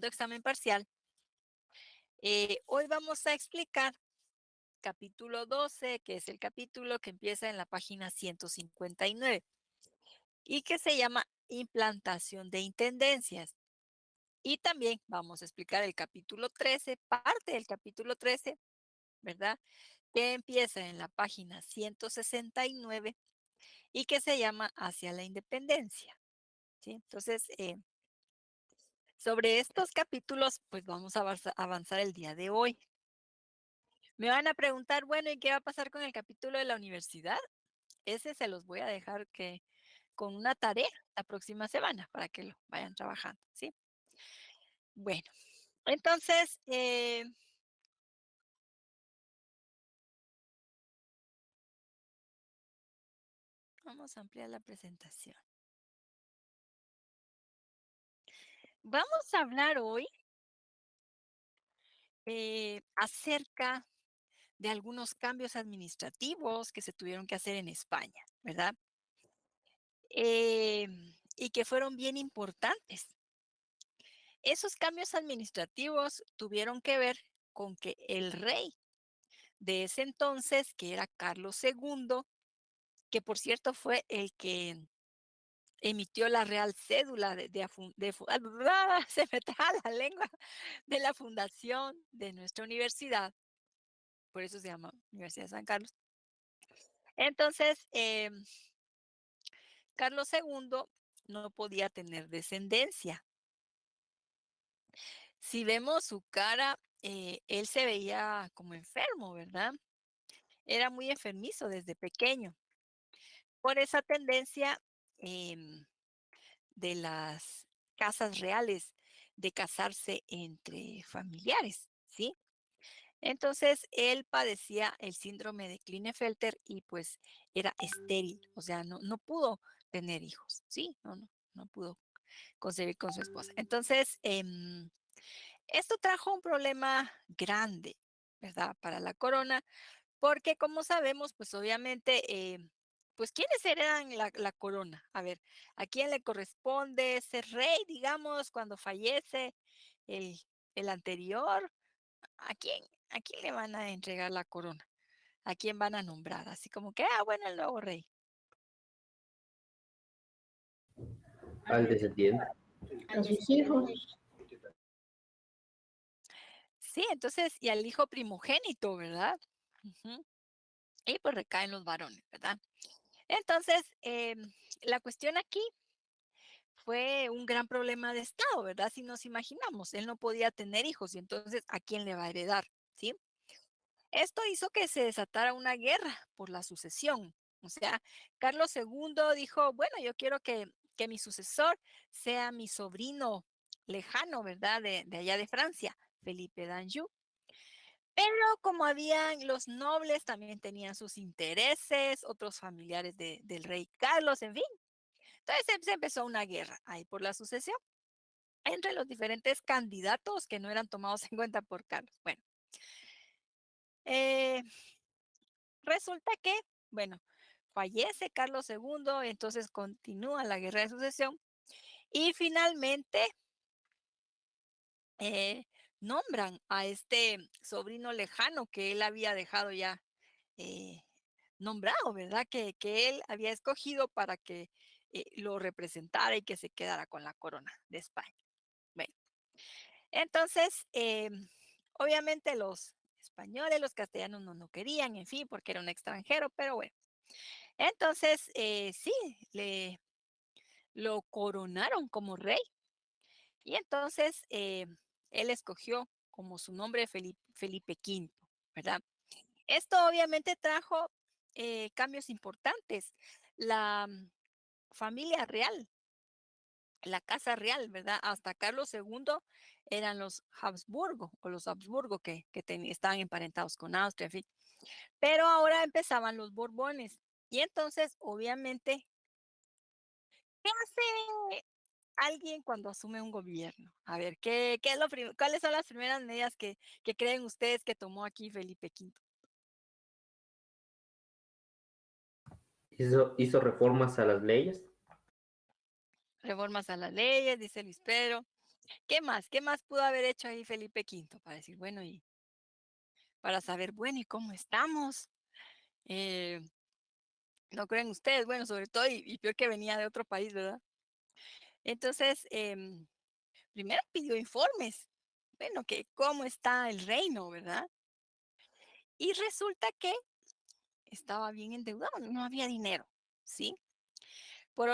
segundo examen parcial. Hoy vamos a explicar capítulo 12, que es el capítulo que empieza en la página 159 y que se llama implantación de intendencias. Y también vamos a explicar el capítulo 13, parte del capítulo 13, ¿verdad? Que empieza en la página 169 y que se llama Hacia la Independencia. ¿Sí? Entonces, sobre estos capítulos, pues vamos a avanzar el día de hoy. Me van a preguntar, bueno, ¿y qué va a pasar con el capítulo de la universidad? Ese se los voy a dejar que con una tarea la próxima semana para que lo vayan trabajando, ¿sí? Bueno, entonces, vamos a ampliar la presentación. Vamos a hablar hoy acerca de algunos cambios administrativos que se tuvieron que hacer en España, ¿verdad? Y que fueron bien importantes. Esos cambios administrativos tuvieron que ver con que el rey de ese entonces, que era Carlos II, que por cierto fue el que emitió la Real Cédula se me traba la lengua, de la fundación de nuestra universidad, por eso se llama Universidad de San Carlos. Entonces, Carlos II no podía tener descendencia. Si vemos su cara, él se veía como enfermo, ¿verdad? Era muy enfermizo desde pequeño. Por esa tendencia de las casas reales de casarse entre familiares, ¿sí? Entonces, él padecía el síndrome de Klinefelter y pues era estéril, o sea, no pudo tener hijos, ¿sí? No pudo concebir con su esposa. Entonces, esto trajo un problema grande, ¿verdad? Para la corona, porque como sabemos, pues obviamente, pues ¿quiénes heredan la corona? A ver, ¿a quién le corresponde ser rey, digamos, cuando fallece el, el anterior? ¿A quién, ¿A quién le van a entregar la corona? ¿A quién van a nombrar? Así como que, bueno, el nuevo rey. Al descendiente. A sus hijos. Sí, entonces, y al hijo primogénito, ¿verdad? Ujú. Y pues recaen los varones, ¿verdad? Entonces, la cuestión aquí fue un gran problema de Estado, ¿verdad? Si nos imaginamos, él no podía tener hijos y entonces, ¿a quién le va a heredar? ¿Sí? Esto hizo que se desatara una guerra por la sucesión. O sea, Carlos II dijo, bueno, yo quiero que mi sucesor sea mi sobrino lejano, ¿verdad? De allá de Francia, Felipe d'Anjou. Pero como habían los nobles, también tenían sus intereses, otros familiares del rey Carlos, en fin. Entonces se empezó una guerra ahí por la sucesión entre los diferentes candidatos que no eran tomados en cuenta por Carlos. Bueno, eh, resulta que, bueno, fallece Carlos II, entonces continúa la guerra de sucesión y finalmente eh, nombran a este sobrino lejano que él había dejado ya eh, nombrado, ¿verdad? Que él había escogido para que lo representara y que se quedara con la corona de España. Bueno, entonces, obviamente los españoles, los castellanos no querían, en fin, porque era un extranjero, pero bueno. Entonces, sí, lo coronaron como rey y entonces él escogió como su nombre Felipe V, ¿verdad? Esto obviamente trajo cambios importantes. La familia real, la casa real, ¿verdad? Hasta Carlos II eran los Habsburgo o los Habsburgo que estaban emparentados con Austria, en fin. Pero ahora empezaban los Borbones. Y entonces, obviamente, ¿qué hace alguien cuando asume un gobierno? A ver, ¿qué es ¿cuáles son las primeras medidas que creen ustedes que tomó aquí Felipe V? Hizo reformas a las leyes. Reformas a las leyes, dice Luis Pedro. ¿Qué más? ¿Qué más pudo haber hecho ahí Felipe V? Para decir, bueno, y para saber, bueno, ¿y cómo estamos? Eh, ¿No creen ustedes? Bueno, sobre todo, y peor que venía de otro país, ¿verdad? Entonces, primero pidió informes, bueno, que cómo está el reino, ¿verdad? Y resulta que estaba bien endeudado, no había dinero, ¿sí?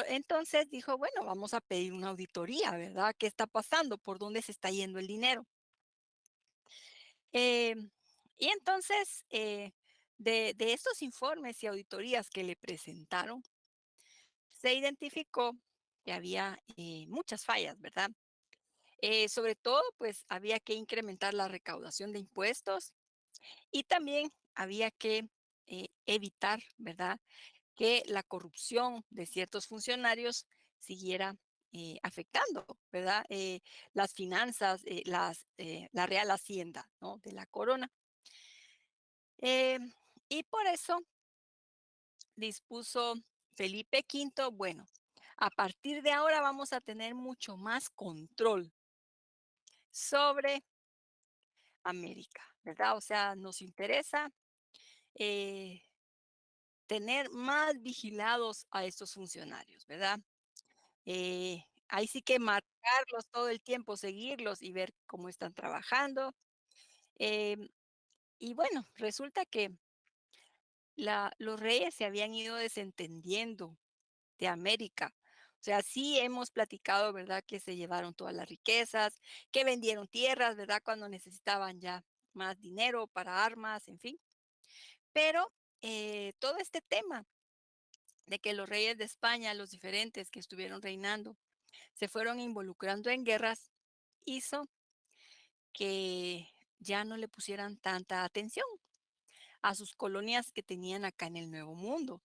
Entonces dijo, bueno, vamos a pedir una auditoría, ¿verdad? ¿Qué está pasando? ¿Por dónde se está yendo el dinero? Em, y entonces, de estos informes y auditorías que le presentaron, se identificó que había muchas fallas, ¿verdad? Sobre todo, pues había que incrementar la recaudación de impuestos y también había que evitar, ¿verdad? Que la corrupción de ciertos funcionarios siguiera afectando, ¿verdad? Las finanzas, la real hacienda, ¿no? De la corona. Eh, y por eso dispuso Felipe V, bueno, a partir de ahora vamos a tener mucho más control sobre América, ¿verdad? O sea, nos interesa eh, tener más vigilados a estos funcionarios, ¿verdad? Ahí sí que marcarlos todo el tiempo, seguirlos y ver cómo están trabajando. Em, y bueno, resulta que los reyes se habían ido desentendiendo de América. O sea, sí hemos platicado, ¿verdad? Que se llevaron todas las riquezas, que vendieron tierras, ¿verdad? Cuando necesitaban ya más dinero para armas, en fin. Pero todo este tema de que los reyes de España, los diferentes que estuvieron reinando, se fueron involucrando en guerras, hizo que ya no le pusieran tanta atención a sus colonias que tenían acá en el Nuevo Mundo.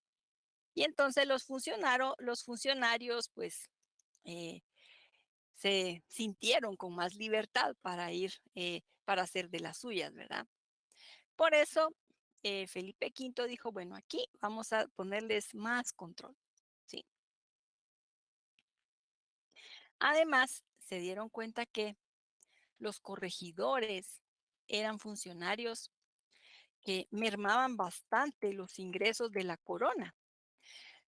Y entonces los funcionarios pues eh, se sintieron con más libertad para ir, para hacer de las suyas, ¿verdad? Por eso Felipe V dijo, bueno, aquí vamos a ponerles más control, ¿sí? Además, se dieron cuenta que los corregidores eran funcionarios que mermaban bastante los ingresos de la corona.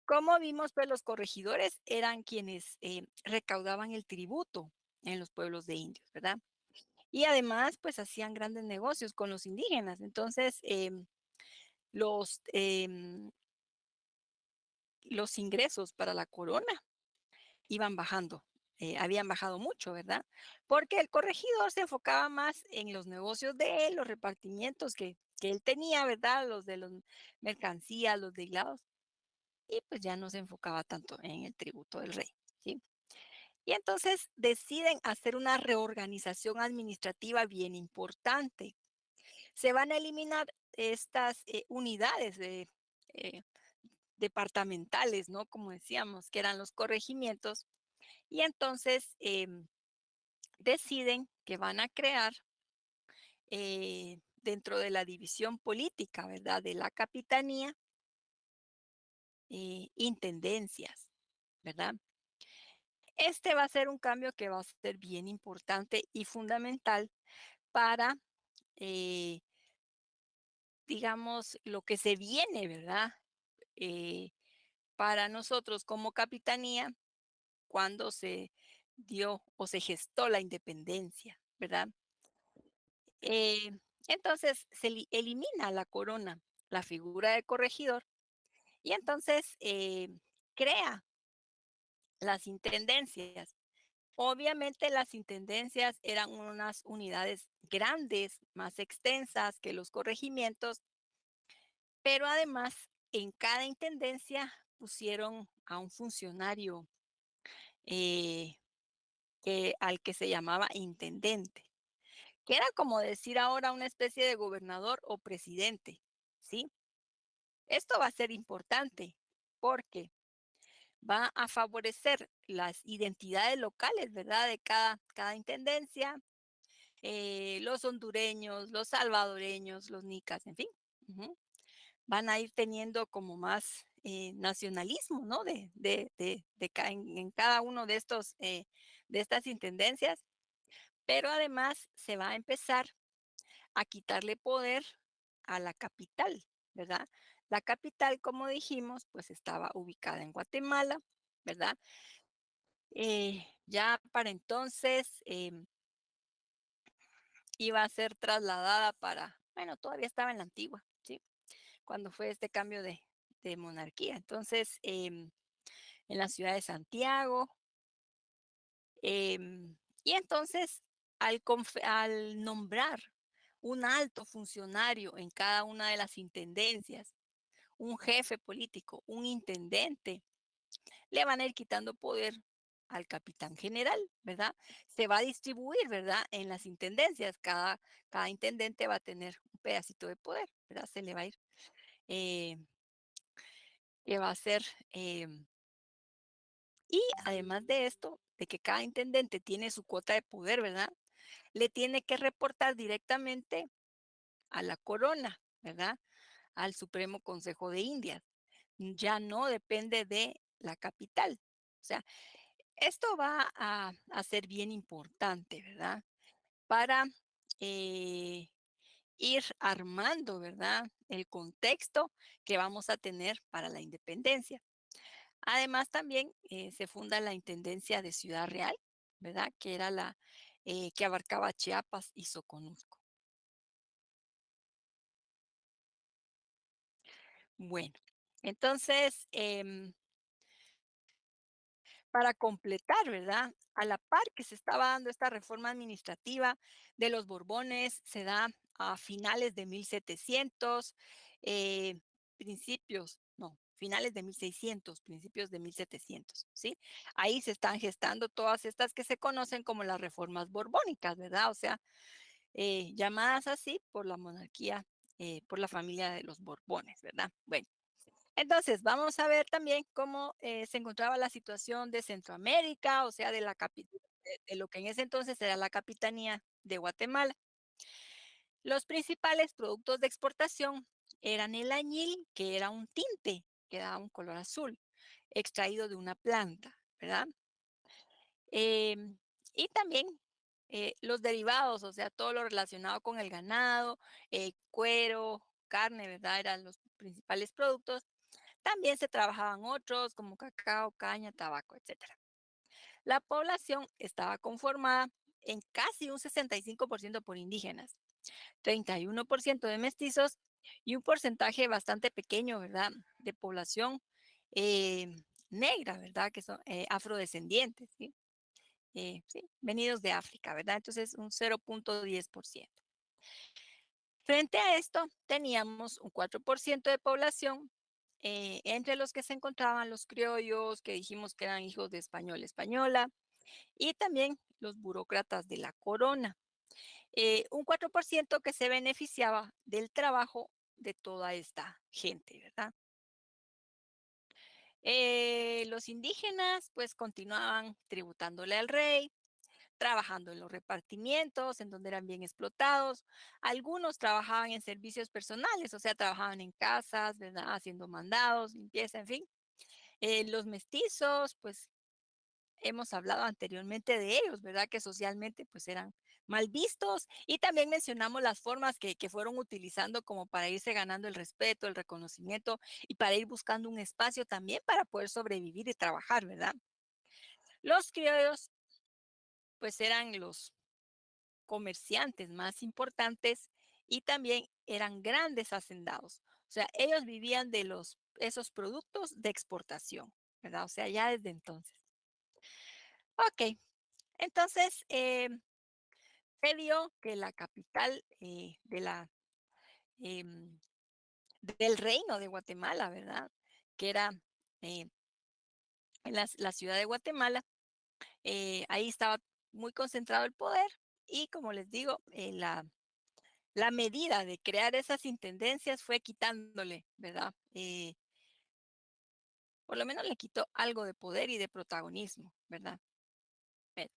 Como vimos, pues los corregidores eran quienes recaudaban el tributo en los pueblos de indios, ¿verdad? Y además, pues hacían grandes negocios con los indígenas. Entonces, los, em, los ingresos para la corona iban bajando, habían bajado mucho, ¿verdad? Porque el corregidor se enfocaba más en los negocios de él, los repartimientos que él tenía, ¿verdad? Los de las mercancías, los de hilados, y pues ya no se enfocaba tanto en el tributo del rey, ¿sí? Y entonces deciden hacer una reorganización administrativa bien importante. Se van a eliminar estas unidades eh, departamentales, ¿no? Como decíamos, que eran los corregimientos. Y entonces deciden que van a crear dentro de la división política, ¿verdad? De la capitanía, intendencias, ¿verdad? Este va a ser un cambio que va a ser bien importante y fundamental para, eh, digamos, lo que se viene, ¿verdad? Eh, para nosotros como capitanía cuando se dio o se gestó la independencia, ¿verdad? Eh, entonces se elimina la corona, la figura de corregidor, y entonces crea las intendencias. Obviamente las intendencias eran unas unidades grandes, más extensas que los corregimientos, pero además en cada intendencia pusieron a un funcionario eh, al que se llamaba intendente, que era como decir ahora una especie de gobernador o presidente, ¿sí? Esto va a ser importante porque va a favorecer las identidades locales, ¿verdad? De cada intendencia, los hondureños, los salvadoreños, los nicas, en fin. Ujú. Van a ir teniendo como más nacionalismo, ¿no? En cada uno de estos, de estas intendencias. pero además se va a empezar a quitarle poder a la capital, ¿verdad? La capital, como dijimos, pues estaba ubicada en Guatemala, ¿verdad? Ya para entonces iba a ser trasladada para, bueno, todavía estaba en la antigua, ¿sí? Cuando fue este cambio de monarquía. Entonces, en la ciudad de Santiago, y entonces al nombrar un alto funcionario en cada una de las intendencias, un jefe político, un intendente, le van a ir quitando poder al capitán general, ¿verdad? Se va a distribuir, ¿verdad? En las intendencias, cada intendente va a tener un pedacito de poder, ¿verdad? Se le va a ir, eh, que va a ser, y además de esto, de que cada intendente tiene su cuota de poder, ¿verdad? Le tiene que reportar directamente a la corona, ¿verdad? Al Supremo Consejo de Indias. Ya no depende de la capital. O sea, esto va a ser bien importante, ¿verdad? Para eh, ir armando, ¿verdad? El contexto que vamos a tener para la independencia. Además, también se funda la Intendencia de Ciudad Real, ¿verdad? Que era la que abarcaba Chiapas y Soconusco. Bueno, entonces, para completar, ¿verdad? A la par que se estaba dando esta reforma administrativa de los Borbones, se da a finales de 1700, eh, principios, no, finales de 1600, principios de 1700, ¿sí? Ahí se están gestando todas estas que se conocen como las reformas borbónicas, ¿verdad? O sea, llamadas así por la monarquía, por la familia de los Borbones, ¿verdad? Bueno. Entonces, vamos a ver también cómo se encontraba la situación de Centroamérica, o sea, de lo que en ese entonces era la capitanía de Guatemala. Los principales productos de exportación eran el añil, que era un tinte que daba un color azul, extraído de una planta, ¿verdad? Y también los derivados, o sea, todo lo relacionado con el ganado, cuero, carne, ¿verdad? Eran los principales productos. También se trabajaban otros como cacao, caña, tabaco, etcétera. La población estaba conformada en casi un 65% por indígenas, 31% de mestizos y un porcentaje bastante pequeño, ¿verdad?, de población eh, negra, ¿verdad?, que son afrodescendientes, ¿sí? Sí, venidos de África, ¿verdad? Entonces, un 0.10%. Frente a esto, teníamos un 4% de población, entre los que se encontraban los criollos, que dijimos que eran hijos de español, española, y también los burócratas de la corona. Un 4% que se beneficiaba del trabajo de toda esta gente, ¿verdad? Los indígenas pues continuaban tributándole al rey, trabajando en los repartimientos, en donde eran bien explotados. Algunos trabajaban en servicios personales, o sea, trabajaban en casas, ¿verdad? Haciendo mandados, limpieza, en fin. Los mestizos, pues hemos hablado anteriormente de ellos, ¿verdad? Que socialmente pues eran mal vistos y también mencionamos las formas que fueron utilizando como para irse ganando el respeto, el reconocimiento y para ir buscando un espacio también para poder sobrevivir y trabajar, ¿verdad? Los criollos pues eran los comerciantes más importantes y también eran grandes hacendados. O sea, ellos vivían de esos productos de exportación, ¿verdad? O sea, ya desde entonces. Ok, entonces se vio que la capital em, del reino de Guatemala, ¿verdad? Que era eh, en la ciudad de Guatemala, ahí estaba muy concentrado el poder y como les digo, la medida de crear esas intendencias fue quitándole, ¿verdad? Por lo menos le quitó algo de poder y de protagonismo, ¿verdad? Eh,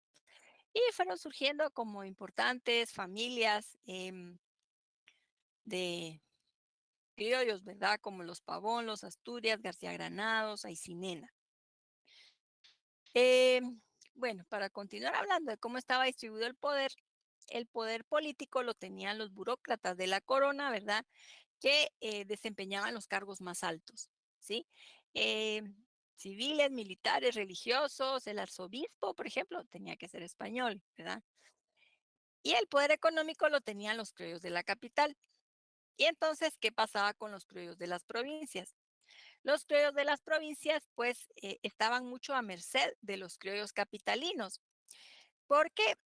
Y fueron surgiendo como importantes familias de criollos, ¿verdad? Como los Pavón, los Asturias, García Granados, Aycinena. Bueno, para continuar hablando de cómo estaba distribuido el poder político lo tenían los burócratas de la corona, ¿verdad? Que desempeñaban los cargos más altos, ¿sí? Eh, civiles, militares, religiosos, el arzobispo, por ejemplo, tenía que ser español, ¿verdad? Y el poder económico lo tenían los criollos de la capital. Y entonces, ¿qué pasaba con los criollos de las provincias? Los criollos de las provincias, pues, estaban mucho a merced de los criollos capitalinos, porque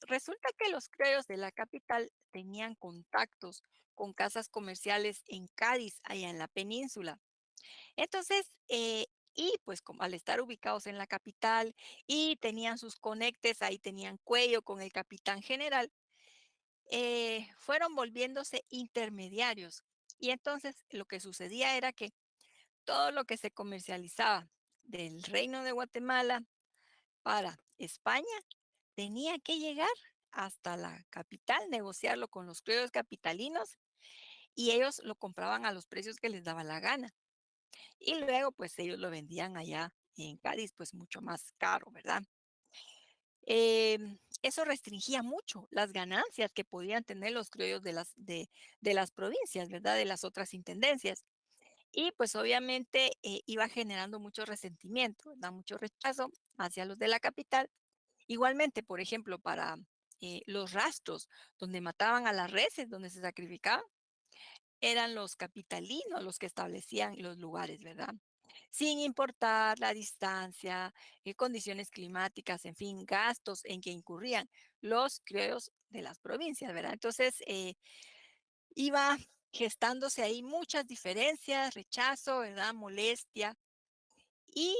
resulta que los criollos de la capital tenían contactos con casas comerciales en Cádiz, allá en la península. Entonces, y pues como al estar ubicados en la capital y tenían sus conectes, ahí tenían cuello con el capitán general, fueron volviéndose intermediarios. Y entonces lo que sucedía era que todo lo que se comercializaba del Reino de Guatemala para España tenía que llegar hasta la capital, negociarlo con los criollos capitalinos y ellos lo compraban a los precios que les daba la gana. Y luego, pues ellos lo vendían allá en Cádiz, pues mucho más caro, ¿verdad? Eso restringía mucho las ganancias que podían tener los criollos de las provincias, ¿verdad? De las otras intendencias. Y pues obviamente iba generando mucho resentimiento, ¿verdad? Mucho rechazo hacia los de la capital. Igualmente, por ejemplo, para los rastros donde mataban a las reses, donde se sacrificaban, eran los capitalinos los que establecían los lugares, ¿verdad? Sin importar la distancia, condiciones climáticas, en fin, gastos en que incurrían los criollos de las provincias, ¿verdad? Entonces, iba gestándose ahí muchas diferencias, rechazo, ¿verdad? Molestia. Y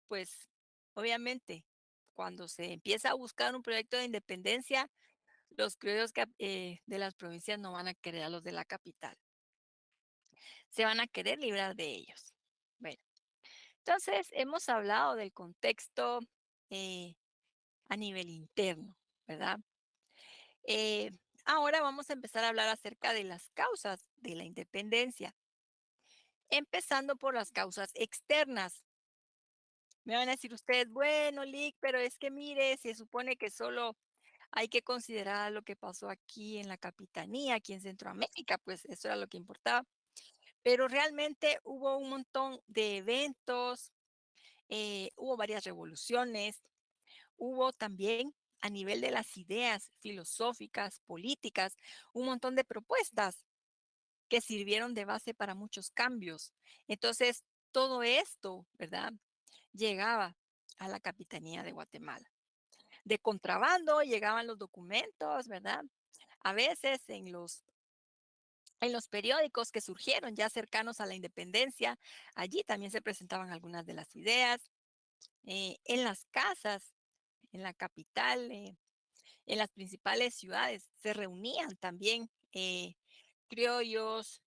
pues, obviamente, cuando se empieza a buscar un proyecto de independencia, los criollos de las provincias no van a querer a los de la capital, se van a querer librar de ellos. Bueno, entonces hemos hablado del contexto eh, a nivel interno, ¿verdad? Eh, ahora vamos a empezar a hablar acerca de las causas de la independencia, empezando por las causas externas. Me van a decir ustedes, bueno, Lick, pero es que mire, se supone que solo hay que considerar lo que pasó aquí en la capitanía, aquí en Centroamérica, pues eso era lo que importaba. Pero realmente hubo un montón de eventos, hubo varias revoluciones, hubo también a nivel de las ideas filosóficas, políticas, un montón de propuestas que sirvieron de base para muchos cambios. Entonces, todo esto, ¿verdad? Llegaba a la capitanía de Guatemala. De contrabando llegaban los documentos, ¿verdad? A veces en los periódicos que surgieron ya cercanos a la independencia, allí también se presentaban algunas de las ideas. En las casas, en la capital, en las principales ciudades, se reunían también criollos,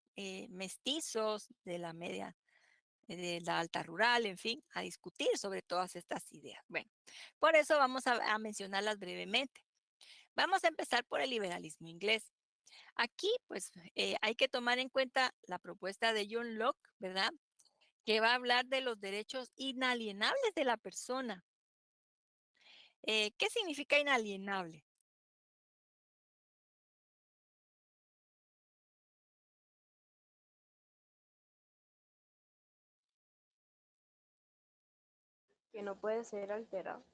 mestizos de la media, de la alta rural, en fin, a discutir sobre todas estas ideas. Bueno, por eso vamos a mencionarlas brevemente. Vamos a empezar por el liberalismo inglés. Aquí, pues, hay que tomar en cuenta la propuesta de John Locke, ¿verdad? Que va a hablar de los derechos inalienables de la persona. ¿Qué significa inalienable? Que no puede ser alterado.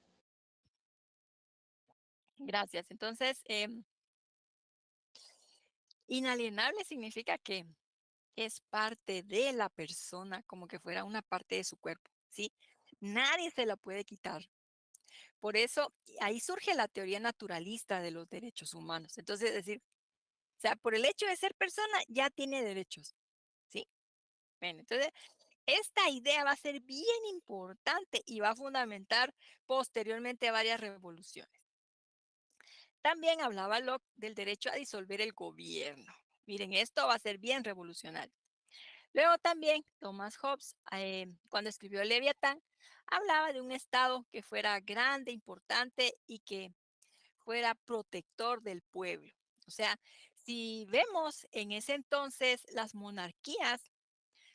Gracias. Entonces, inalienable significa que es parte de la persona, como que fuera una parte de su cuerpo, ¿sí? Nadie se la puede quitar. Por eso, ahí surge la teoría naturalista de los derechos humanos. Entonces, es decir, o sea, por el hecho de ser persona, ya tiene derechos, ¿sí? Bueno, entonces, esta idea va a ser bien importante y va a fundamentar posteriormente varias revoluciones. También hablaba Locke del derecho a disolver el gobierno. Miren, esto va a ser bien revolucionario. Luego también Thomas Hobbes, cuando escribió Leviatán, hablaba de un Estado que fuera grande, importante y que fuera protector del pueblo. O sea, si vemos en ese entonces las monarquías,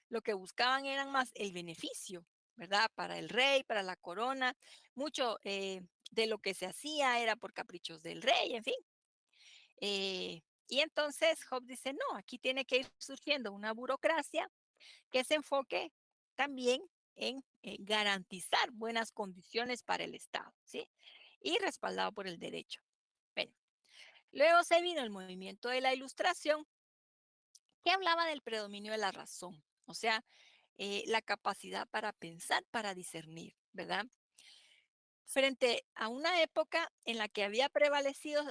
lo que buscaban eran más el beneficio, ¿verdad? Para el rey, para la corona. Mucho de lo que se hacía era por caprichos del rey, en fin. Y entonces Hobbes dice, no, aquí tiene que ir surgiendo una burocracia que se enfoque también en garantizar buenas condiciones para el Estado, ¿sí? Y respaldado por el derecho. Bueno, luego se vino el movimiento de la Ilustración, que hablaba del predominio de la razón, o sea, la capacidad para pensar, para discernir, ¿verdad? Frente a una época en la que había prevalecido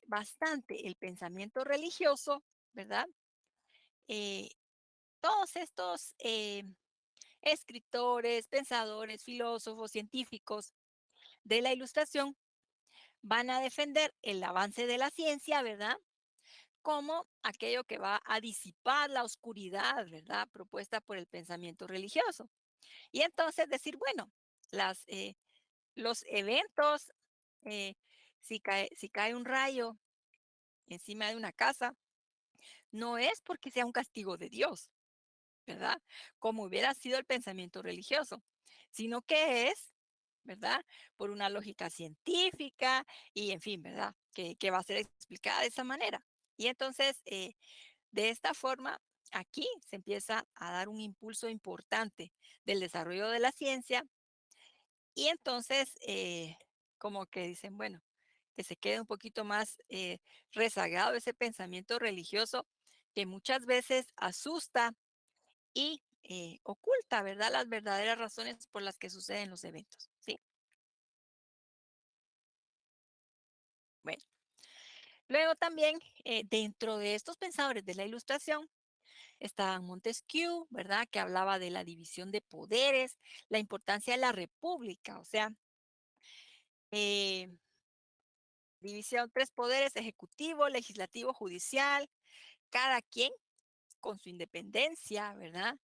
bastante el pensamiento religioso, ¿verdad? Eh, todos estos escritores, pensadores, filósofos, científicos de la Ilustración van a defender el avance de la ciencia, ¿verdad? Como aquello que va a disipar la oscuridad, ¿verdad? Propuesta por el pensamiento religioso. Y entonces decir, bueno, las, los eventos, eh, si cae un rayo encima de una casa, no es porque sea un castigo de Dios, ¿verdad? Como hubiera sido el pensamiento religioso, sino que es, ¿verdad? Por una lógica científica y, en fin, ¿verdad? Que va a ser explicada de esa manera. Y entonces, de esta forma, aquí se empieza a dar un impulso importante del desarrollo de la ciencia y entonces, como que dicen, bueno, que se quede un poquito más rezagado ese pensamiento religioso que muchas veces asusta y oculta, ¿verdad? Las verdaderas razones por las que suceden los eventos, ¿sí? Bueno, luego también dentro de estos pensadores de la Ilustración está Montesquieu, ¿verdad? Que hablaba de la división de poderes, la importancia de la república, o sea, eh, división, tres poderes, ejecutivo, legislativo, judicial, cada quien con su independencia, ¿verdad?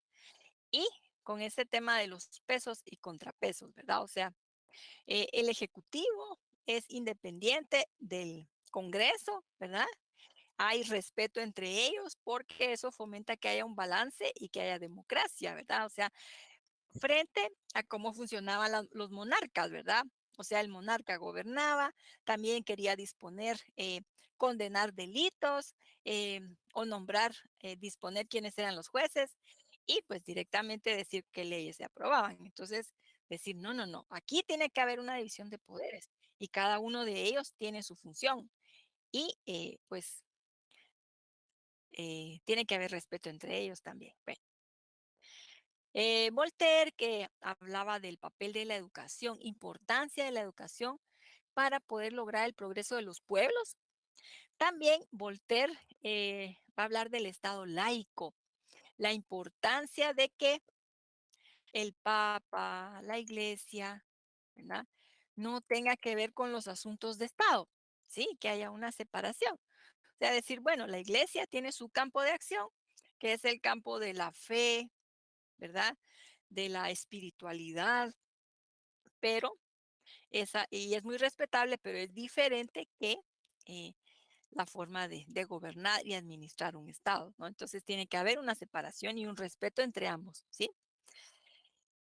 Y con ese tema de los pesos y contrapesos, ¿verdad? O sea, el ejecutivo es independiente del Congreso, ¿verdad? Hay respeto entre ellos porque eso fomenta que haya un balance y que haya democracia, ¿verdad? O sea, frente a cómo funcionaban los monarcas, ¿verdad? O sea, el monarca gobernaba, también quería disponer, condenar delitos o nombrar, disponer quiénes eran los jueces y pues directamente decir qué leyes se aprobaban. Entonces, decir, no, no, no, aquí tiene que haber una división de poderes y cada uno de ellos tiene su función y pues tiene que haber respeto entre ellos también. Bueno, Voltaire, que hablaba del papel de la educación, importancia de la educación para poder lograr el progreso de los pueblos. También Voltaire va a hablar del Estado laico, la importancia de que el Papa, la Iglesia, ¿verdad? No tenga que ver con los asuntos de Estado, ¿sí? Que haya una separación. O sea, decir, bueno, la Iglesia tiene su campo de acción, que es el campo de la fe, ¿verdad? De la espiritualidad, pero esa, y es muy respetable, pero es diferente que eh, la forma de gobernar y administrar un Estado, ¿no? Entonces tiene que haber una separación y un respeto entre ambos, ¿sí?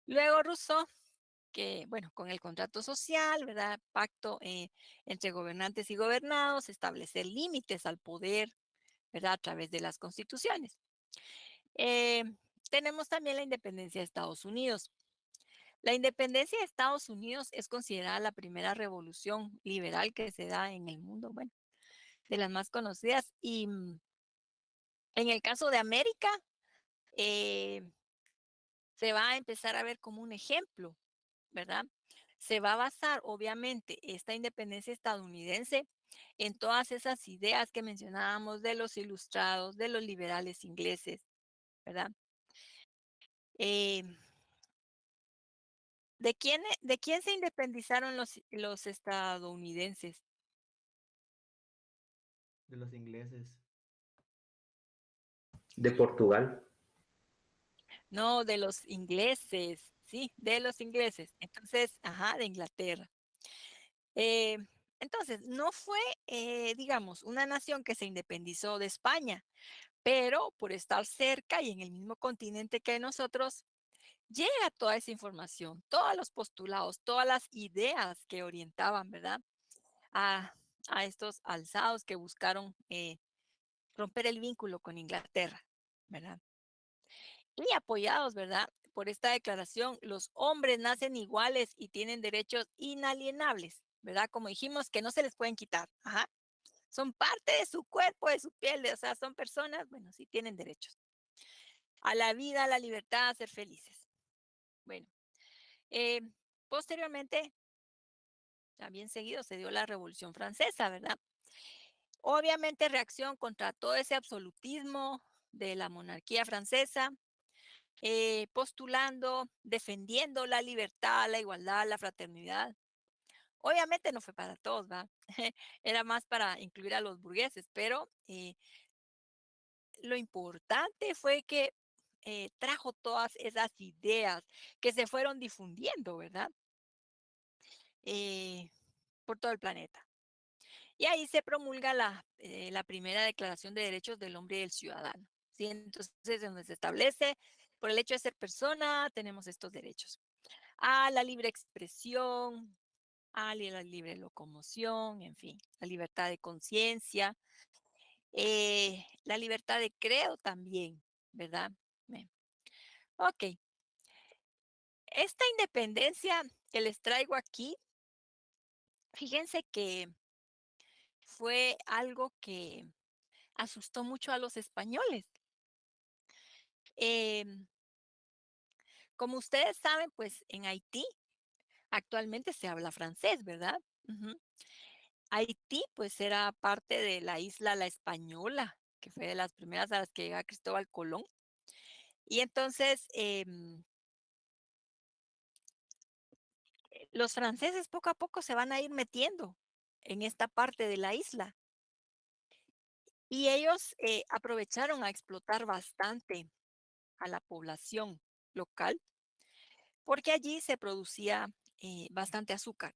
Luego Rousseau, que, bueno, con el contrato social, ¿verdad? Pacto entre gobernantes y gobernados, establecer límites al poder, ¿verdad? A través de las constituciones. Eh, tenemos también la independencia de Estados Unidos. La independencia de Estados Unidos es considerada la primera revolución liberal que se da en el mundo, bueno, de las más conocidas. Y en el caso de América, eh, se va a empezar a ver como un ejemplo, ¿verdad? Se va a basar, obviamente, esta independencia estadounidense en todas esas ideas que mencionábamos de los ilustrados, de los liberales ingleses, ¿verdad? Eh, de quién se independizaron los estadounidenses? De los ingleses. De Portugal. No, de los ingleses, sí, de los ingleses. Entonces, ajá, de Inglaterra. Eh, entonces, no fue, digamos, una nación que se independizó de España, pero por estar cerca y en el mismo continente que nosotros, llega toda esa información, todos los postulados, todas las ideas que orientaban, ¿verdad? A, a estos alzados que buscaron romper el vínculo con Inglaterra, ¿verdad? Y apoyados, ¿verdad? Por esta declaración, los hombres nacen iguales y tienen derechos inalienables, ¿verdad? Como dijimos, que no se les pueden quitar. Ajá. Son parte de su cuerpo, de su piel, o sea, son personas, bueno, sí tienen derechos. A la vida, a la libertad, a ser felices. Bueno, eh, posteriormente, también seguido, se dio la Revolución Francesa, ¿verdad? Obviamente, reacción contra todo ese absolutismo de la monarquía francesa, postulando, defendiendo la libertad, la igualdad, la fraternidad. Obviamente no fue para todos, ¿va? Era más para incluir a los burgueses, pero lo importante fue que trajo todas esas ideas que se fueron difundiendo, ¿verdad? Eh, por todo el planeta. Y ahí se promulga la primera Declaración de Derechos del Hombre y del Ciudadano. ¿Sí? Entonces, donde se establece, por el hecho de ser persona, tenemos estos derechos. A la libre expresión, a la libre locomoción, en fin, la libertad de conciencia, la libertad de credo también, ¿verdad? Bien. Ok, esta independencia que les traigo aquí, fíjense que fue algo que asustó mucho a los españoles. Em, Como ustedes saben, pues en Haití actualmente se habla francés, ¿verdad? Ujú. Haití, pues era parte de la isla La Española, que fue de las primeras a las que llega Cristóbal Colón. Y entonces los franceses poco a poco se van a ir metiendo en esta parte de la isla. Y ellos aprovecharon a explotar bastante a la población local porque allí se producía bastante azúcar.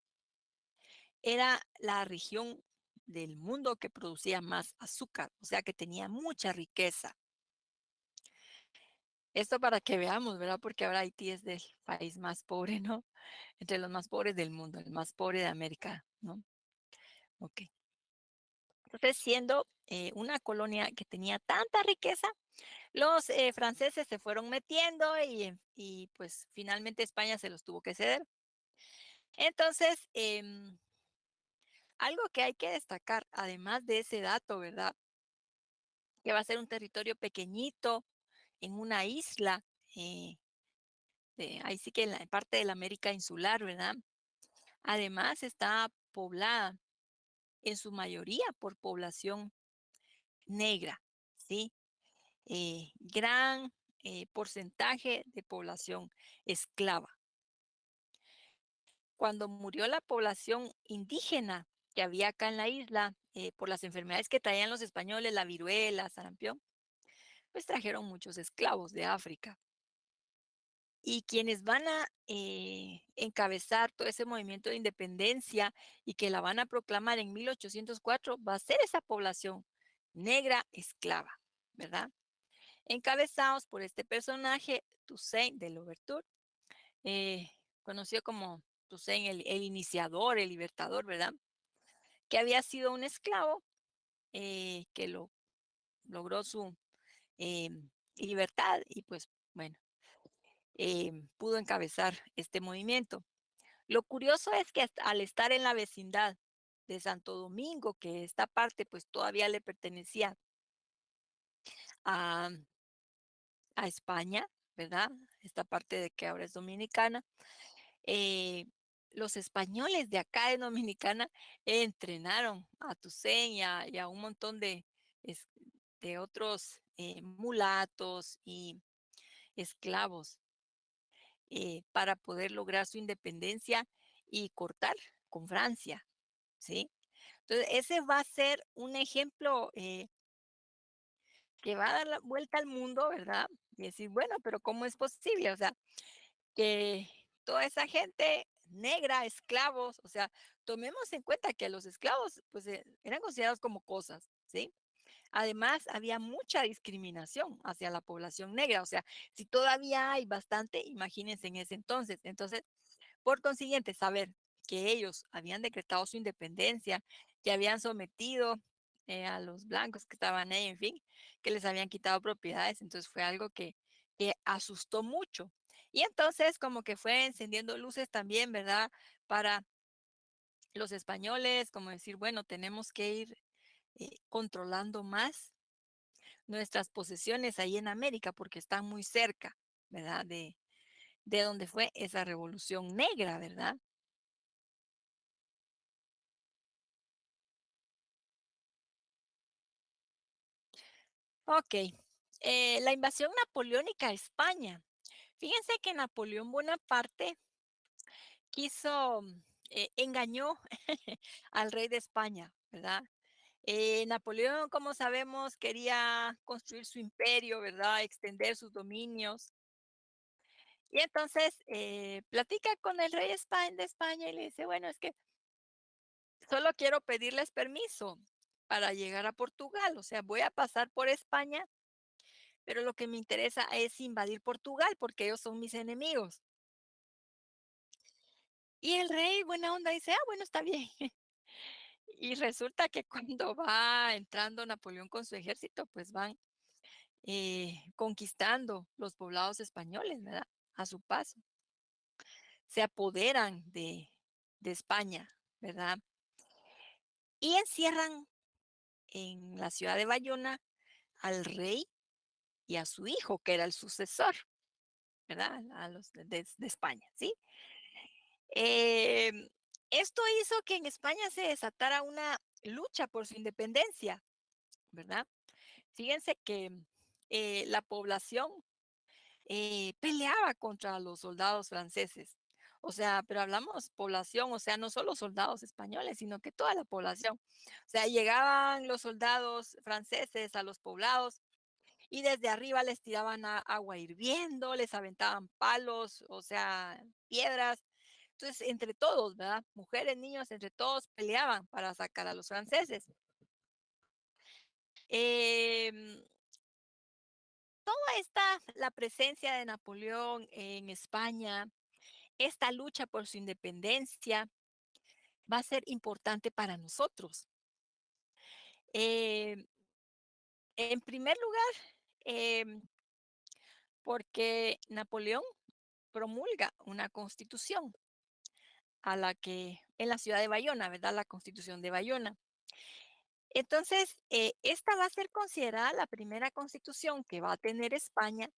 Era la región del mundo que producía más azúcar, o sea que tenía mucha riqueza. Esto para que veamos, ¿verdad? Porque ahora Haití es del país más pobre, ¿no? Entre los más pobres del mundo, el más pobre de América, ¿no? Ok. Entonces, siendo una colonia que tenía tanta riqueza, los franceses se fueron metiendo y pues finalmente España se los tuvo que ceder. Entonces, algo que hay que destacar, además de ese dato, ¿verdad? Que va a ser un territorio pequeñito en una isla, eh, ahí sí que en la parte de la América insular, ¿verdad? Además está poblada en su mayoría por población negra, ¿sí? Gran porcentaje de población esclava. Cuando murió la población indígena que había acá en la isla por las enfermedades que traían los españoles, la viruela, sarampión, pues trajeron muchos esclavos de África. Y quienes van a encabezar todo ese movimiento de independencia y que la van a proclamar en 1804 va a ser esa población negra esclava, ¿verdad? Encabezados por este personaje, Toussaint de Louverture, eh, conocido como Toussaint el iniciador, el libertador, ¿verdad? Que había sido un esclavo que logró su eh, libertad y pues bueno, pudo encabezar este movimiento. Lo curioso es que al estar en la vecindad de Santo Domingo, que esta parte pues todavía le pertenecía a, a España, ¿verdad? Esta parte de que ahora es dominicana, eh, los españoles de acá de Dominicana entrenaron a Toussaint y a un montón es- de otros mulatos y esclavos para poder lograr su independencia y cortar con Francia, ¿sí? Entonces, ese va a ser un ejemplo que va a dar la vuelta al mundo, ¿verdad? Y decir, bueno, pero ¿cómo es posible? O sea, que toda esa gente negra, esclavos, o sea, tomemos en cuenta que los esclavos, pues, eran considerados como cosas, ¿sí? Además, había mucha discriminación hacia la población negra. O sea, si todavía hay bastante, imagínense en ese entonces. Entonces, por consiguiente, saber que ellos habían decretado su independencia, que habían sometido a los blancos que estaban ahí, en fin, que les habían quitado propiedades. Entonces fue algo que asustó mucho. Y entonces como que fue encendiendo luces también, ¿verdad? Para los españoles, como decir, bueno, tenemos que ir controlando más nuestras posesiones ahí en América porque están muy cerca, ¿verdad? De donde fue esa revolución negra, ¿verdad? Ok. La invasión napoleónica a España. Fíjense que Napoleón Bonaparte quiso, engañó al rey de España, ¿verdad? Napoleón, como sabemos, quería construir su imperio, ¿verdad? Extender sus dominios. Y entonces platica con el rey de España y le dice, bueno, es que solo quiero pedirles permiso para llegar a Portugal, o sea, voy a pasar por España, pero lo que me interesa es invadir Portugal porque ellos son mis enemigos. Y el rey, buena onda, dice, ah, bueno, está bien. Y resulta que cuando va entrando Napoleón con su ejército, pues van conquistando los poblados españoles, ¿verdad? A su paso. Se apoderan de España, ¿verdad? Y encierran en la ciudad de Bayona al rey y a su hijo, que era el sucesor, ¿verdad? A los de España, ¿sí? Em, Esto hizo que en España se desatara una lucha por su independencia, ¿verdad? Fíjense que la población peleaba contra los soldados franceses. O sea, pero hablamos población, o sea, no solo soldados españoles, sino que toda la población. O sea, llegaban los soldados franceses a los poblados y desde arriba les tiraban agua hirviendo, les aventaban palos, o sea, piedras. Entonces, entre todos, ¿verdad? Mujeres, niños, entre todos peleaban para sacar a los franceses. Em, Toda la presencia de Napoleón en España, esta lucha por su independencia, va a ser importante para nosotros. Em, en primer lugar, em, porque Napoleón promulga una constitución a la que en la ciudad de Bayona, ¿verdad? La constitución de Bayona. Entonces, esta va a ser considerada la primera constitución que va a tener España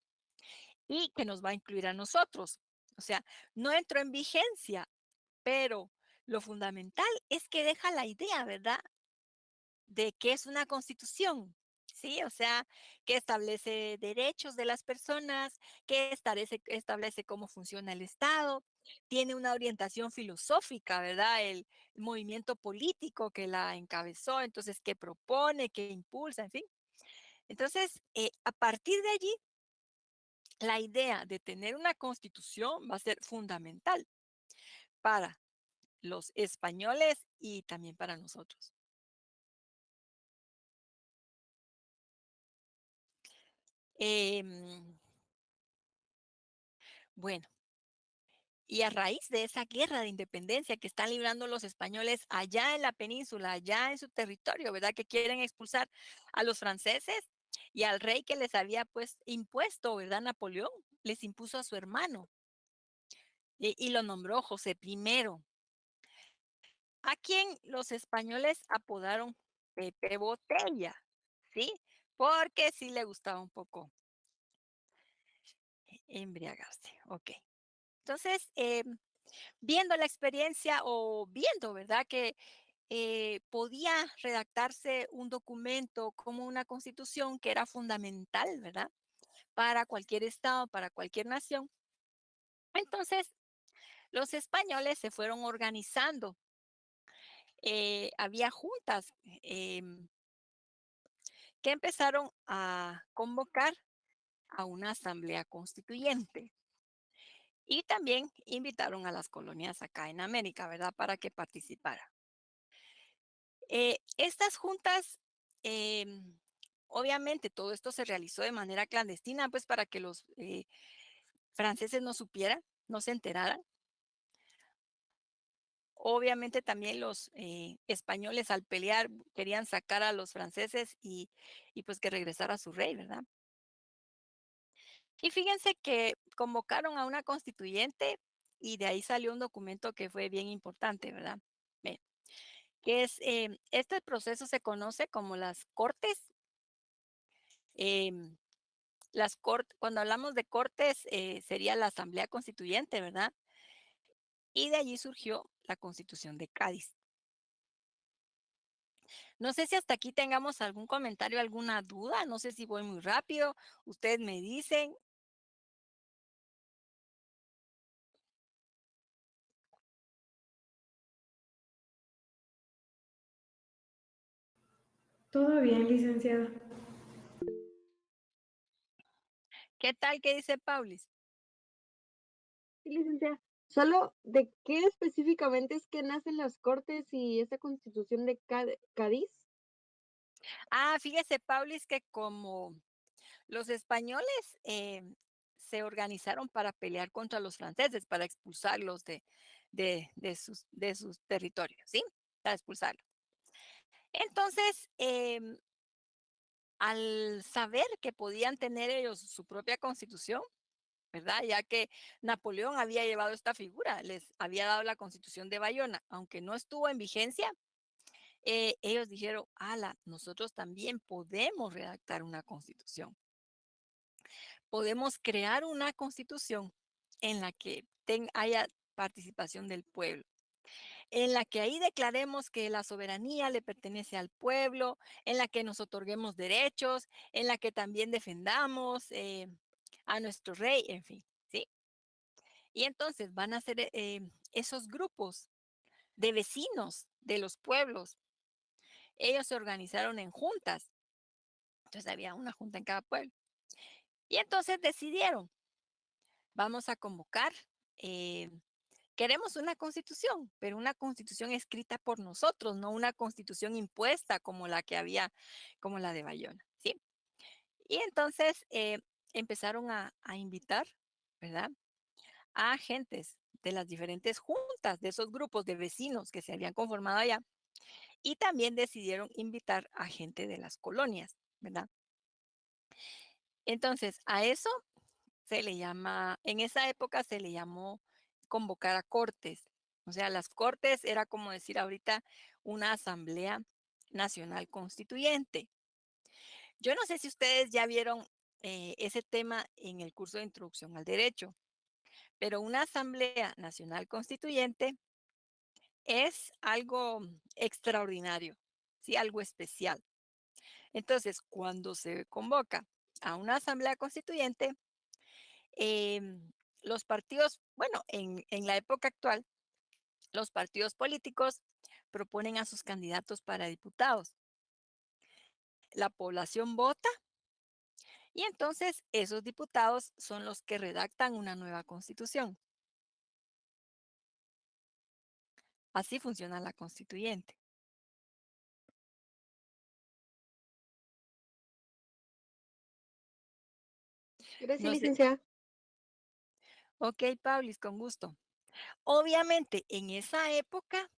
y que nos va a incluir a nosotros. O sea, no entró en vigencia, pero lo fundamental es que deja la idea, ¿verdad? De qué es una constitución, ¿sí? O sea, que establece derechos de las personas, que establece cómo funciona el Estado, tiene una orientación filosófica, ¿verdad? El movimiento político que la encabezó, entonces, qué propone, qué impulsa, en fin. Entonces, a partir de allí, la idea de tener una constitución va a ser fundamental para los españoles y también para nosotros. Em, bueno, y a raíz de esa guerra de independencia que están librando los españoles allá en la península, allá en su territorio, ¿verdad? Que quieren expulsar a los franceses y al rey que les había pues impuesto, ¿verdad? Napoleón les impuso a su hermano y lo nombró José I, a quien los españoles apodaron Pepe Botella, ¿sí? Porque sí le gustaba un poco embriagarse, ok. Entonces, viendo la experiencia o viendo, ¿verdad? Que podía redactarse un documento como una constitución que era fundamental, ¿verdad? Para cualquier estado, para cualquier nación. Entonces, los españoles se fueron organizando. Había juntas que empezaron a convocar a una asamblea constituyente y también invitaron a las colonias acá en América, ¿verdad? Para que participaran. Estas juntas obviamente todo esto se realizó de manera clandestina, pues para que los franceses no supieran, no se enteraran. Obviamente también los españoles al pelear querían sacar a los franceses y pues que regresara su rey, ¿verdad? Y fíjense que convocaron a una constituyente y de ahí salió un documento que fue bien importante, ¿verdad? Ve, que es, este proceso se conoce como las cortes. em, cuando hablamos de cortes, sería la Asamblea Constituyente, ¿verdad? Y de allí surgió la Constitución de Cádiz. No sé si hasta aquí tengamos algún comentario, alguna duda, no sé si voy muy rápido, ustedes me dicen. Todo bien, licenciada. ¿Qué tal? ¿Qué dice Paulis? Sí, licenciada. Solo de qué específicamente es que nacen las Cortes y esta Constitución de Cádiz. Ah, fíjese, Paulis, que como los españoles se organizaron para pelear contra los franceses, para expulsarlos de sus territorios, ¿sí? Para expulsarlos. Entonces, al saber que podían tener ellos su propia constitución, ¿verdad? Ya que Napoleón había llevado esta figura, les había dado la constitución de Bayona, aunque no estuvo en vigencia, ellos dijeron, ala, nosotros también podemos redactar una constitución. Podemos crear una constitución en la que haya participación del pueblo, en la que ahí declaremos que la soberanía le pertenece al pueblo, en la que nos otorguemos derechos, en la que también defendamos a nuestro rey, en fin, ¿sí? Y entonces van a ser esos grupos de vecinos de los pueblos. Ellos se organizaron en juntas. Entonces había una junta en cada pueblo. Y entonces decidieron, vamos a convocar, eh, queremos una constitución, pero una constitución escrita por nosotros, no una constitución impuesta como la que había, como la de Bayona, ¿sí? Y entonces empezaron a invitar, ¿verdad? A agentes de las diferentes juntas, de esos grupos de vecinos que se habían conformado allá, y también decidieron invitar a gente de las colonias, ¿verdad? Entonces, a eso se le llama, en esa época se le llamó convocar a cortes. O sea, las cortes era como decir ahorita una asamblea nacional constituyente. Yo no sé si ustedes ya vieron ese tema en el curso de introducción al derecho, pero una asamblea nacional constituyente es algo extraordinario, ¿sí? Algo especial. Entonces, cuando se convoca a una asamblea constituyente, los partidos, bueno, en la época actual, los partidos políticos proponen a sus candidatos para diputados. La población vota y entonces esos diputados son los que redactan una nueva constitución. Así funciona la constituyente. Gracias, No sé, licenciada. ok, Paulis, con gusto. Obviamente, en esa época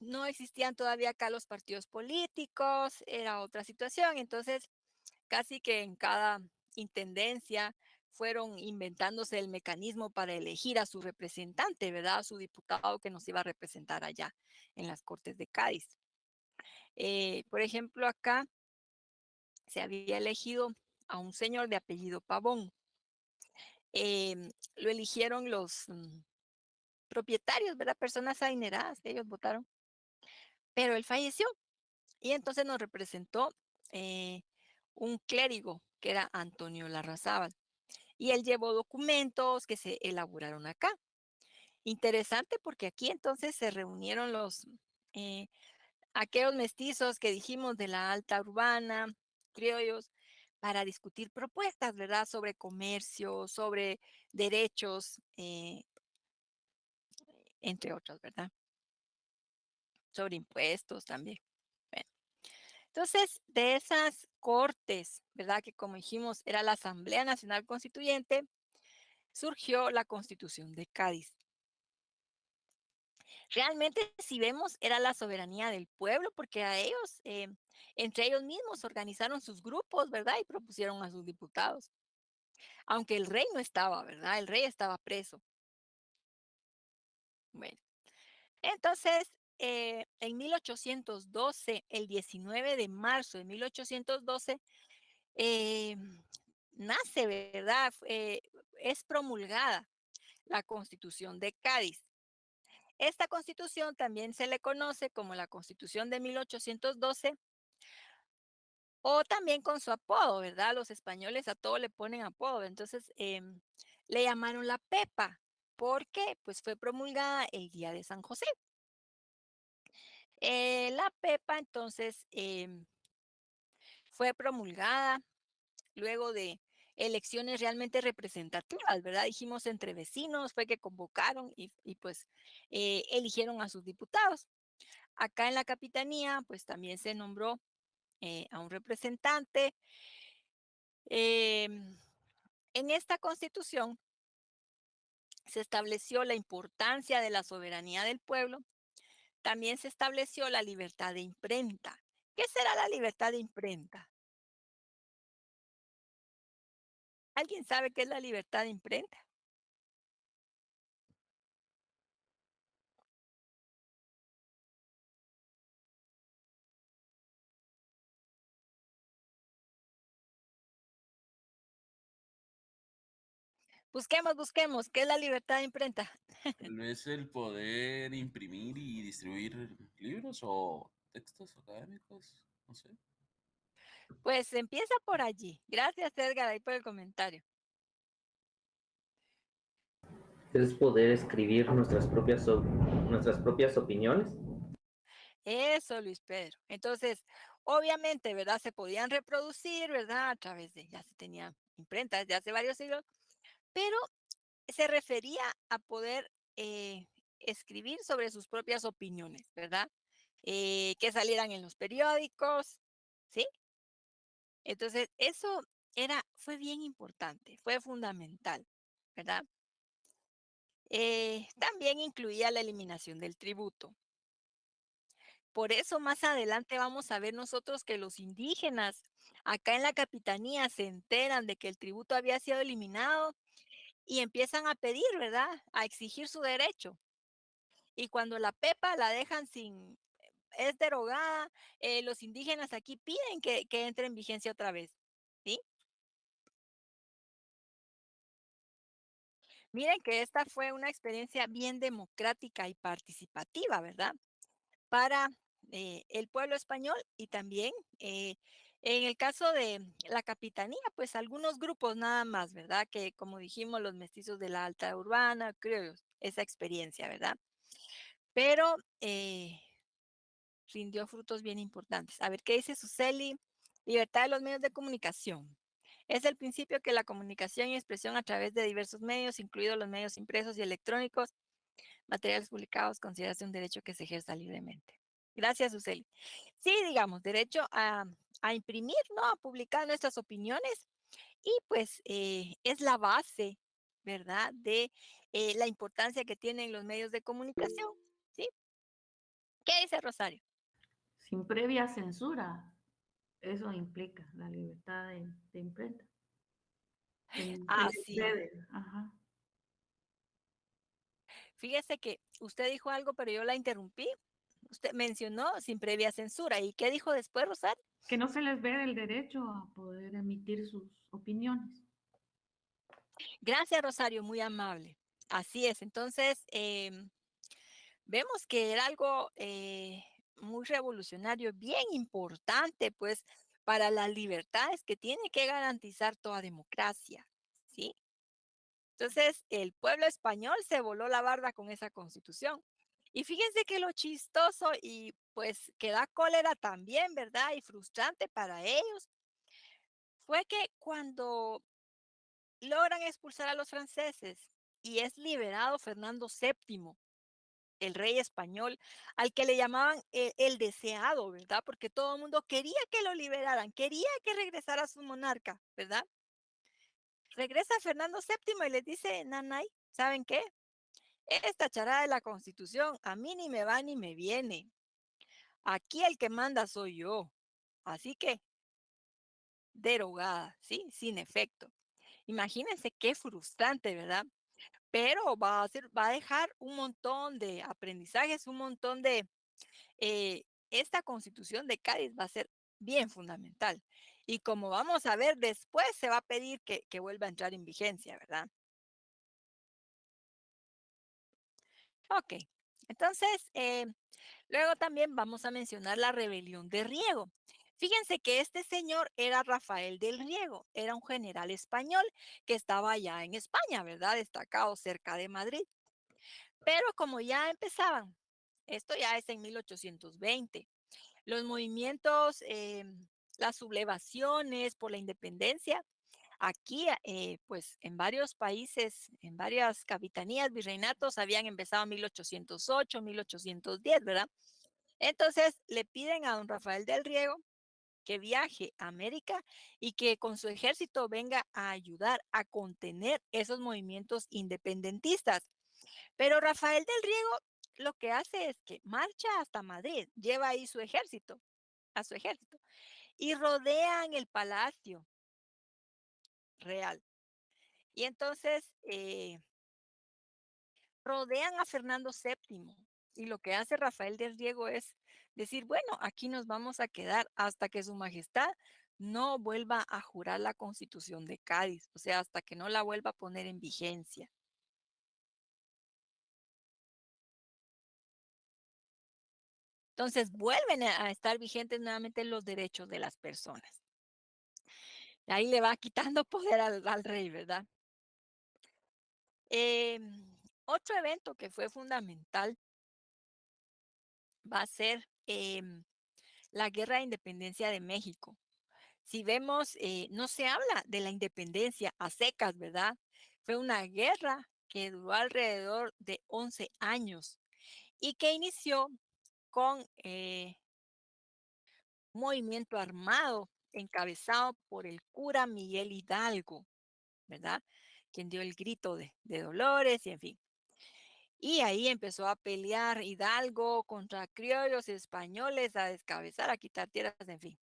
no existían todavía acá los partidos políticos, era otra situación, entonces casi que en cada intendencia fueron inventándose el mecanismo para elegir a su representante, ¿verdad? A su diputado que nos iba a representar allá en las Cortes de Cádiz. Por ejemplo, acá se había elegido a un señor de apellido Pavón. Lo eligieron los propietarios, ¿verdad? Personas adineradas, ellos votaron, pero él falleció y entonces nos representó eh, un clérigo que era Antonio Larrazábal. Y él llevó documentos que se elaboraron acá. Interesante porque aquí entonces se reunieron eh, aquellos mestizos que dijimos de la alta urbana, criollos, para discutir propuestas, ¿verdad? Sobre comercio, sobre derechos, entre otros, ¿verdad? Sobre impuestos también. Bueno, Entonces, de esas cortes, ¿verdad? Que como dijimos era la Asamblea Nacional Constituyente, surgió la Constitución de Cádiz. Realmente, si vemos, era la soberanía del pueblo, porque a ellos, entre ellos mismos, organizaron sus grupos, ¿verdad? Y propusieron a sus diputados. Aunque el rey no estaba, ¿verdad? El rey estaba preso. Bueno, entonces, en 1812, el 19 de marzo de 1812, eh, nace, ¿verdad? Es promulgada la Constitución de Cádiz. Esta constitución también se le conoce como la Constitución de 1812 o también con su apodo, ¿verdad? Los españoles a todo le ponen apodo. Entonces, le llamaron la Pepa porque pues fue promulgada el día de San José. La Pepa entonces fue promulgada luego de elecciones realmente representativas, ¿verdad? Dijimos entre vecinos, fue que convocaron y pues eligieron a sus diputados. Acá en la capitanía, pues también se nombró a un representante. Em, en esta constitución se estableció la importancia de la soberanía del pueblo. También se estableció la libertad de imprenta. ¿Qué será la libertad de imprenta? ¿Alguien sabe qué es la libertad de imprenta? Busquemos, busquemos, ¿qué es la libertad de imprenta? Tal vez el poder imprimir y distribuir libros o textos académicos, no sé. Pues empieza por allí. Gracias, Edgar, ahí por el comentario. Es poder escribir nuestras propias opiniones. Eso, Luis Pedro. Entonces, obviamente, ¿verdad? Se podían reproducir, ¿verdad? A través de, ya se tenía imprenta desde hace varios siglos, pero se refería a poder escribir sobre sus propias opiniones, ¿verdad? Que salieran en los periódicos, ¿sí? Entonces, eso fue bien importante, fue fundamental, ¿verdad? También incluía la eliminación del tributo. Por eso más adelante vamos a ver nosotros que los indígenas acá en la capitanía se enteran de que el tributo había sido eliminado y empiezan a pedir, ¿verdad? A exigir su derecho. Y cuando la pepa la dejan sin, es derogada, los indígenas aquí piden que entre en vigencia otra vez, ¿sí? Miren que esta fue una experiencia bien democrática y participativa, ¿verdad? Para el pueblo español y también en el caso de la capitanía, pues algunos grupos nada más, ¿verdad? Que como dijimos, los mestizos de la alta urbana, creo, esa experiencia, ¿verdad? Pero rindió frutos bien importantes. A ver, ¿qué dice Suseli? Libertad de los medios de comunicación. Es el principio que la comunicación y expresión a través de diversos medios, incluidos los medios impresos y electrónicos, materiales publicados, considerarse un derecho que se ejerza libremente. Gracias, Suseli. Sí, digamos, derecho a imprimir, ¿no? A publicar nuestras opiniones y pues es la base, ¿verdad? De la importancia que tienen los medios de comunicación, ¿sí? ¿Qué dice Rosario? Sin previa censura. Eso implica la libertad de imprenta. Se Ah, les sí. cede, ajá. Fíjese que usted dijo algo, pero yo la interrumpí. Usted mencionó sin previa censura. ¿Y qué dijo después, Rosario? Que no se les ve el derecho a poder emitir sus opiniones. Gracias, Rosario, muy amable. Así es. Entonces, vemos que era algo muy revolucionario, bien importante, pues, para las libertades que tiene que garantizar toda democracia, ¿sí? Entonces, el pueblo español se voló la barda con esa constitución. Y fíjense que lo chistoso y pues que da cólera también, ¿verdad? Y frustrante para ellos, fue que cuando logran expulsar a los franceses y es liberado Fernando VII, el rey español, al que le llamaban el deseado, ¿verdad? Porque todo el mundo quería que lo liberaran, quería que regresara su monarca, ¿verdad? Regresa Fernando VII y les dice, Nanay, ¿saben qué? Esta charada de la Constitución a mí ni me va ni me viene. Aquí el que manda soy yo. Así que derogada, ¿sí? Sin efecto. Imagínense qué frustrante, ¿verdad? Pero va a dejar un montón de aprendizajes, un montón de... esta Constitución de Cádiz va a ser bien fundamental. Y como vamos a ver después, se va a pedir que vuelva a entrar en vigencia, ¿verdad? Ok, entonces, luego también vamos a mencionar la rebelión de Riego. Fíjense que este señor era Rafael del Riego, era un general español que estaba allá en España, ¿verdad? Destacado cerca de Madrid. Pero como ya empezaban, esto ya es en 1820, los movimientos, las sublevaciones por la independencia, aquí, pues en varios países, en varias capitanías, virreinatos, habían empezado en 1808, 1810, ¿verdad? Entonces le piden a don Rafael del Riego que viaje a América y que con su ejército venga a ayudar a contener esos movimientos independentistas. Pero Rafael del Riego lo que hace es que marcha hasta Madrid, lleva ahí su ejército, a su ejército, y rodean el palacio real. Y entonces rodean a Fernando VII. Y lo que hace Rafael del Riego es decir, bueno, aquí nos vamos a quedar hasta que su majestad no vuelva a jurar la Constitución de Cádiz, o sea, hasta que no la vuelva a poner en vigencia. Entonces vuelven a estar vigentes nuevamente los derechos de las personas. Ahí le va quitando poder al rey, ¿verdad? Otro evento que fue fundamental va a ser la Guerra de Independencia de México. Si vemos, no se habla de la independencia a secas, ¿verdad? Fue una guerra que duró alrededor de 11 años y que inició con un movimiento armado encabezado por el cura Miguel Hidalgo, ¿verdad? Quien dio el grito de Dolores y en fin. Y ahí empezó a pelear Hidalgo contra criollos españoles, a descabezar, a quitar tierras, en fin.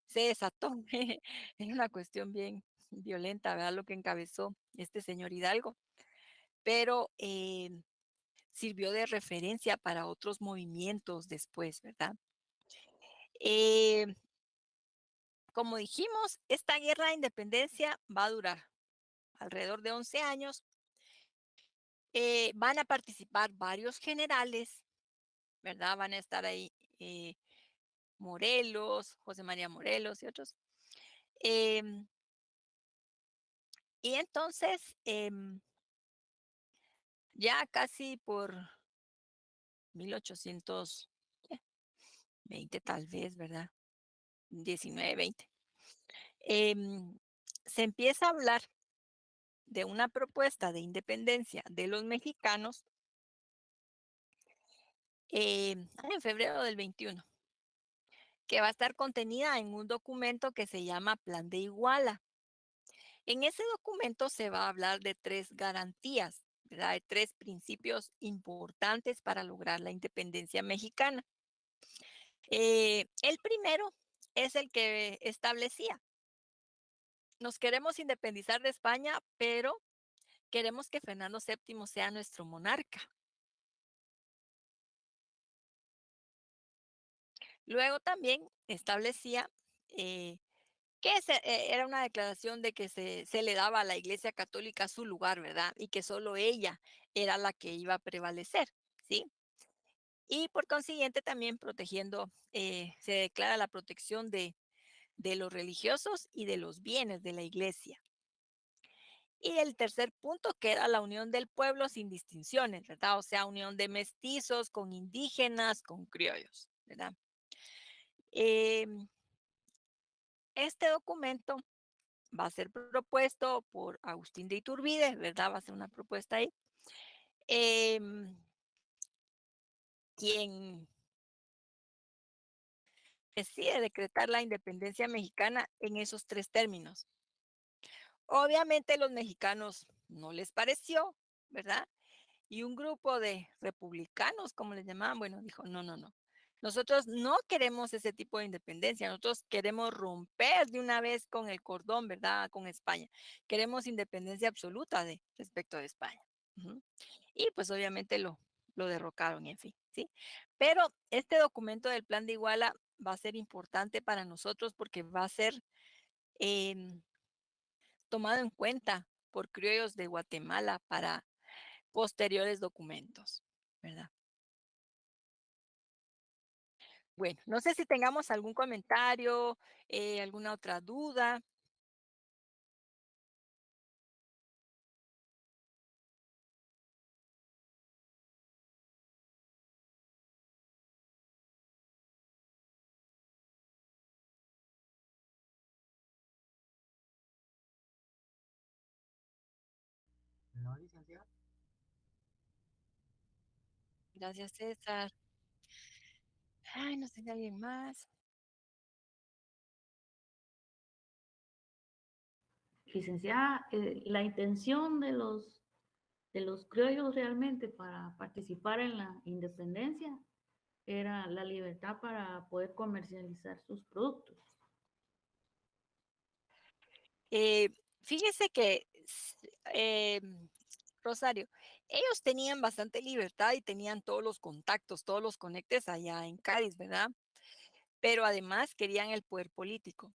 Se desató. Es una cuestión bien violenta, ¿verdad? Lo que encabezó este señor Hidalgo. Pero sirvió de referencia para otros movimientos después, ¿verdad? Eh, como dijimos, esta guerra de independencia va a durar alrededor de 11 años. Van a participar varios generales, ¿verdad? Van a estar ahí Morelos, José María Morelos y otros. Em, y entonces, ya casi por 1820 tal vez, ¿verdad? 19, 20. Se empieza a hablar de una propuesta de independencia de los mexicanos en febrero del 21, que va a estar contenida en un documento que se llama Plan de Iguala. En ese documento se va a hablar de 3 garantías, ¿verdad? De 3 principios importantes para lograr la independencia mexicana. El primero es el que establecía, nos queremos independizar de España, pero queremos que Fernando VII sea nuestro monarca. Luego también establecía que era una declaración de que se le daba a la Iglesia Católica su lugar, ¿verdad? Y que solo ella era la que iba a prevalecer, ¿sí? Y por consiguiente también protegiendo, se declara la protección de los religiosos y de los bienes de la Iglesia. Y el tercer punto, que era la unión del pueblo sin distinciones, ¿verdad? O sea, unión de mestizos con indígenas, con criollos, ¿verdad? Este documento va a ser propuesto por Agustín de Iturbide, ¿verdad? Va a ser una propuesta ahí. Em, quien decide decretar la independencia mexicana en esos 3 términos. Obviamente los mexicanos no les pareció, ¿verdad? Y un grupo de republicanos, como les llamaban, bueno, dijo, no, no, no. Nosotros no queremos ese tipo de independencia, nosotros queremos romper de una vez con el cordón, ¿verdad? Con España. Queremos independencia absoluta respecto de España. Ujú. Y pues obviamente lo derrocaron, en fin, ¿sí? Pero este documento del Plan de Iguala va a ser importante para nosotros porque va a ser em, tomado en cuenta por criollos de Guatemala para posteriores documentos, ¿verdad? Bueno, no sé si tengamos algún comentario, alguna otra duda. No, licenciada. Gracias, César. Ay, no sé si alguien más. Licenciada, la intención de los criollos realmente para participar en la independencia era la libertad para poder comercializar sus productos. Eh, Fíjese que, Rosario, ellos tenían bastante libertad y tenían todos los contactos, todos los conectes allá en Cádiz, ¿verdad? Pero además querían el poder político,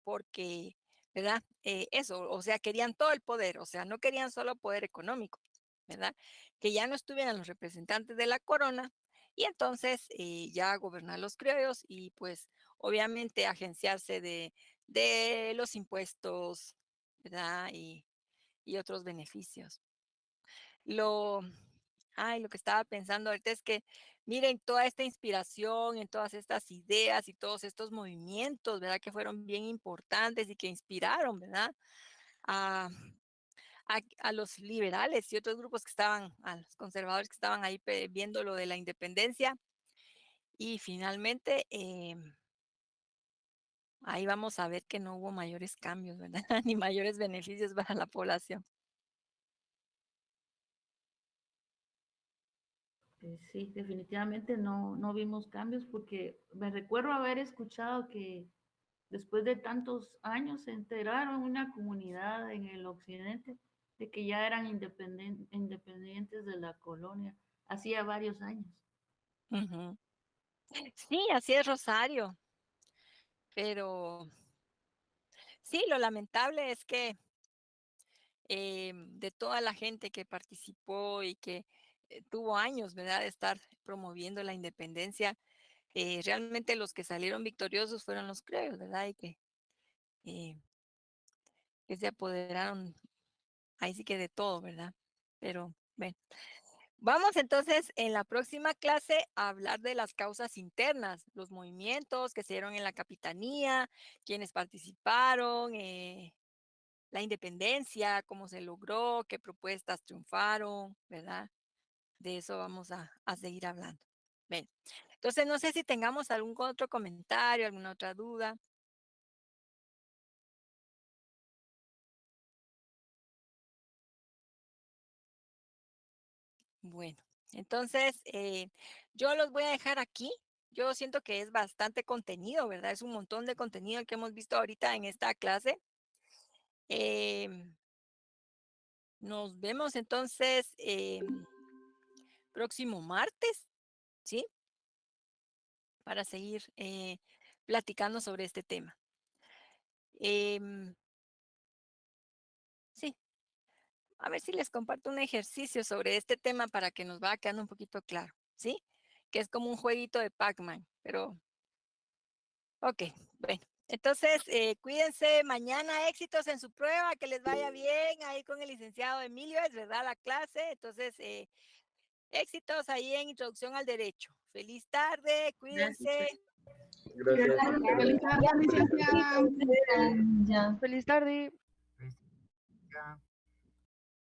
porque, ¿verdad? Eso, o sea, querían todo el poder, o sea, no querían solo poder económico, ¿verdad? Que ya no estuvieran los representantes de la corona y entonces ya gobernar los criollos y pues obviamente agenciarse de los impuestos, ¿verdad? Y otros beneficios. Lo, lo que estaba pensando ahorita es que miren toda esta inspiración en todas estas ideas y todos estos movimientos, ¿verdad? Que fueron bien importantes y que inspiraron, ¿verdad? A, a los liberales y otros grupos que estaban, a los conservadores que estaban ahí viendo lo de la independencia. Y finalmente, ahí vamos a ver que no hubo mayores cambios, ¿verdad? Ni mayores beneficios para la población. Sí, definitivamente no vimos cambios porque me recuerdo haber escuchado que después de tantos años se enteraron una comunidad en el occidente de que ya eran independientes de la colonia, hacía varios años. Ujú. Sí, así es, Rosario. Pero sí, lo lamentable es que de toda la gente que participó y que tuvo años, ¿verdad?, de estar promoviendo la independencia, realmente los que salieron victoriosos fueron los criollos, ¿verdad? Y eh, que se apoderaron ahí sí que de todo, ¿verdad? Pero bueno, vamos entonces en la próxima clase a hablar de las causas internas, los movimientos que se dieron en la capitanía, quienes participaron, la independencia, cómo se logró, qué propuestas triunfaron, ¿verdad? De eso vamos a seguir hablando. Bien. Entonces, no sé si tengamos algún otro comentario, alguna otra duda. Bueno, entonces yo los voy a dejar aquí. Yo siento que es bastante contenido, ¿verdad? Es un montón de contenido que hemos visto ahorita en esta clase. Nos vemos entonces próximo martes, ¿sí? Para seguir platicando sobre este tema. Sí, a ver si les comparto un ejercicio sobre este tema para que nos vaya quedando un poquito claro, ¿sí? Que es como un jueguito de Pac-Man, pero ok, bueno. Entonces, cuídense, mañana éxitos en su prueba, que les vaya bien ahí con el licenciado Emilio, es verdad la clase, entonces éxitos ahí en Introducción al Derecho. Feliz tarde, cuídense. Gracias. Feliz tarde, licenciada. Ya. Feliz tarde. Ya.